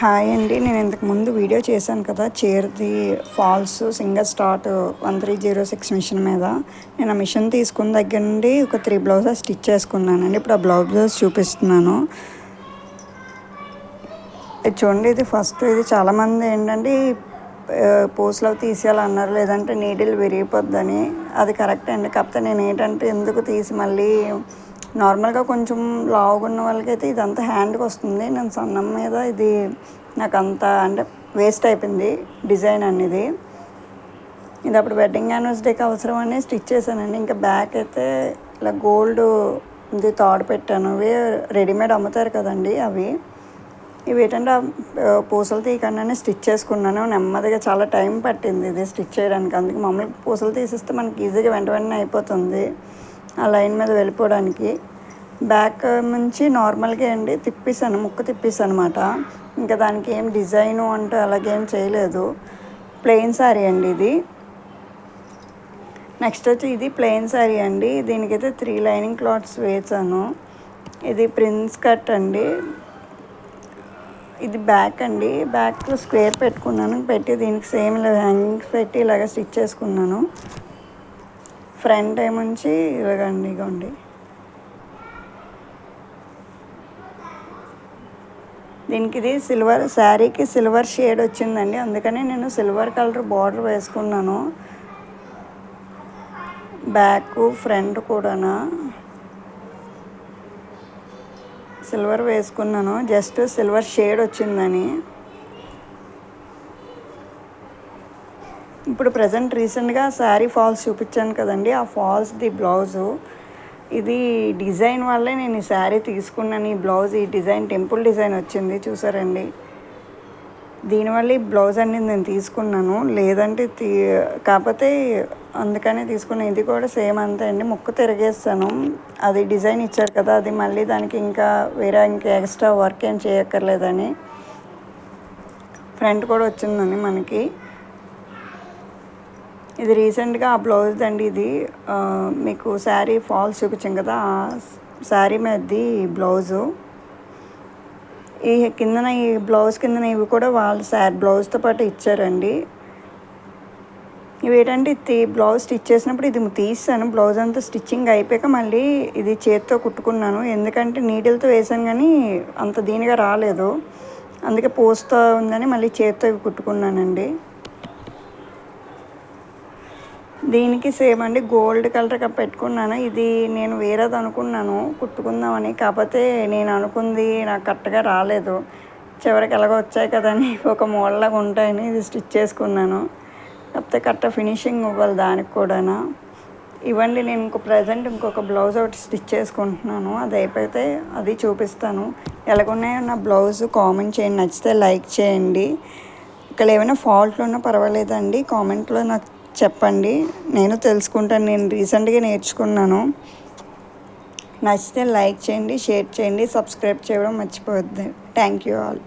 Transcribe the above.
Hi అండి. నేను ఇంతకుముందు వీడియో చేశాను కదా, చీరది ఫాల్స్ సింగర్ స్టార్ట్ 1306 మిషన్ మీద. నేను ఆ మిషన్ తీసుకున్న దగ్గర నుండి ఒక 3 బ్లౌజెస్ స్టిచ్ చేసుకున్నానండి. ఇప్పుడు ఆ బ్లౌజెస్ చూపిస్తున్నాను. ఇది చూడండి, ఇది ఫస్ట్. ఇది చాలామంది ఏంటంటే పూసలు తీసేయాలన్నారు, లేదంటే నీడిల్ విరిగిపోద్దని. అది కరెక్ట్ అండి. కాకపోతే నేను ఏంటంటే ఎందుకు తీసి మళ్ళీ నార్మల్గా కొంచెం లావుగా ఉన్న వాళ్ళకైతే ఇదంతా హ్యాండ్కి వస్తుంది. నేను సన్నం మీద ఇది నాకు అంత అంటే వేస్ట్ అయిపోయింది డిజైన్ అనేది. ఇది అప్పుడు వెడ్డింగ్ యానివర్సరీకి అవసరం అని స్టిచ్ చేశానండి. ఇంకా బ్యాక్ అయితే ఇలా గోల్డ్ ఇది తాడు పెట్టాను. అవి రెడీమేడ్ అమ్ముతారు కదండి, అవి. ఇవి ఏంటంటే పూసలు తీయకుండానే స్టిచ్ చేసుకున్నాను. నెమ్మదిగా చాలా టైం పట్టింది ఇది స్టిచ్ చేయడానికి. అందుకే మామూలుగా పూసలు తీసిస్తే మనకి ఈజీగా వెంటనే అయిపోతుంది ఆ లైన్ మీద వెళ్ళిపోవడానికి. బ్యాక్ నుంచి నార్మల్గా అండి తిప్పేసాను, ముక్క తిప్పేసాను అనమాట. ఇంకా దానికి ఏం డిజైను అంటే అలాగేం చేయలేదు. ప్లెయిన్ శారీ అండి ఇది. నెక్స్ట్ వచ్చి ఇది ప్లెయిన్ శారీ అండి. దీనికైతే 3 లైనింగ్ క్లాత్స్ వేసాను. ఇది ప్రిన్స్ కట్ అండి. ఇది బ్యాక్ అండి. బ్యాక్ స్క్వేర్ పెట్టుకున్నాను, పెట్టి దీనికి సేమ్ ఇలా హ్యాంగింగ్స్ పెట్టి ఇలాగ స్టిచ్ చేసుకున్నాను. ఫ్రంట్ ఏముంచి ఇలాగండి, ఇగోండి. దీనికి ఇది సిల్వర్ శారీకి సిల్వర్ షేడ్ వచ్చిందండి, అందుకని నేను సిల్వర్ కలర్ బార్డర్ వేసుకున్నాను. బ్యాక్ ఫ్రంట్ కూడా సిల్వర్ వేసుకున్నాను, జస్ట్ సిల్వర్ షేడ్ వచ్చిందని. ఇప్పుడు ప్రజెంట్ రీసెంట్గా శారీ ఫాల్స్ చూపించాను కదండి, ఆ ఫాల్స్ది బ్లౌజు. ఇది డిజైన్ వల్లే నేను ఈ శారీ తీసుకున్నాను. ఈ బ్లౌజ్, ఈ డిజైన్ టెంపుల్ డిజైన్ వచ్చింది చూసారండి. దీనివల్ల ఈ బ్లౌజ్ అనేది నేను తీసుకున్నాను, లేదంటే కాకపోతే అందుకనే తీసుకున్నాను. ఇది కూడా సేమ్ అంతే అండి, ముక్కు తిరిగేస్తాను. అది డిజైన్ ఇచ్చారు కదా, అది మళ్ళీ దానికి ఇంకా వేరే ఇంకా ఎక్స్ట్రా వర్క్ ఏం చేయక్కర్లేదని. ఫ్రంట్ కూడా వచ్చిందని మనకి. ఇది రీసెంట్గా ఆ బ్లౌజ్ అండి. ఇది మీకు శారీ ఫాల్స్ చూపించాం కదా, ఆ శారీ మీదది బ్లౌజు. ఈ కిందన ఈ బ్లౌజ్ కిందన ఇవి కూడా వాళ్ళ బ్లౌజ్తో పాటు ఇచ్చారండి. ఇవి ఏంటంటే బ్లౌజ్ స్టిచ్ చేసినప్పుడు ఇది తీసాను. బ్లౌజ్ అంతా స్టిచ్చింగ్ అయిపోయాక మళ్ళీ ఇది చేత్తో కుట్టుకున్నాను. ఎందుకంటే నీడిల్తో వేసాను కానీ అంత దీనిగా రాలేదు, అందుకే పోస్తో ఉందని మళ్ళీ చేత్తో ఇవి కుట్టుకున్నానండి. దీనికి సేమ్ అండి, గోల్డ్ కలర్ పెట్టుకున్నాను. ఇది నేను వేరేది అనుకున్నాను కుట్టుకుందామని, కాకపోతే నేను అనుకుంది నాకు కరెక్ట్గా రాలేదు. చివరికి ఎలాగో వచ్చాయి కదని ఒక మోడల్లాగా ఉంటాయని ఇది స్టిచ్ చేసుకున్నాను. కాకపోతే కరెక్ట్ ఫినిషింగ్ ఇవ్వాలి దానికి కూడా. ఇవ్వండి, నేను ఇంకొక బ్లౌజ్ ఒకటి స్టిచ్ చేసుకుంటున్నాను. అది అయిపోతే అది చూపిస్తాను. ఎలాగున్నాయో నా బ్లౌజ్ కామెంట్ చేయండి, నచ్చితే లైక్ చేయండి. ఇక్కడ ఏమైనా ఫాల్ట్లు ఉన్నా పర్వాలేదండి, కామెంట్లో నాకు చెప్పండి, నేను తెలుసుకుంటాను. నేను రీసెంట్గా నేర్చుకున్నాను. నచ్చితే లైక్ చేయండి, షేర్ చేయండి, సబ్స్క్రైబ్ చేయడం మర్చిపోవద్దు. Thank you all.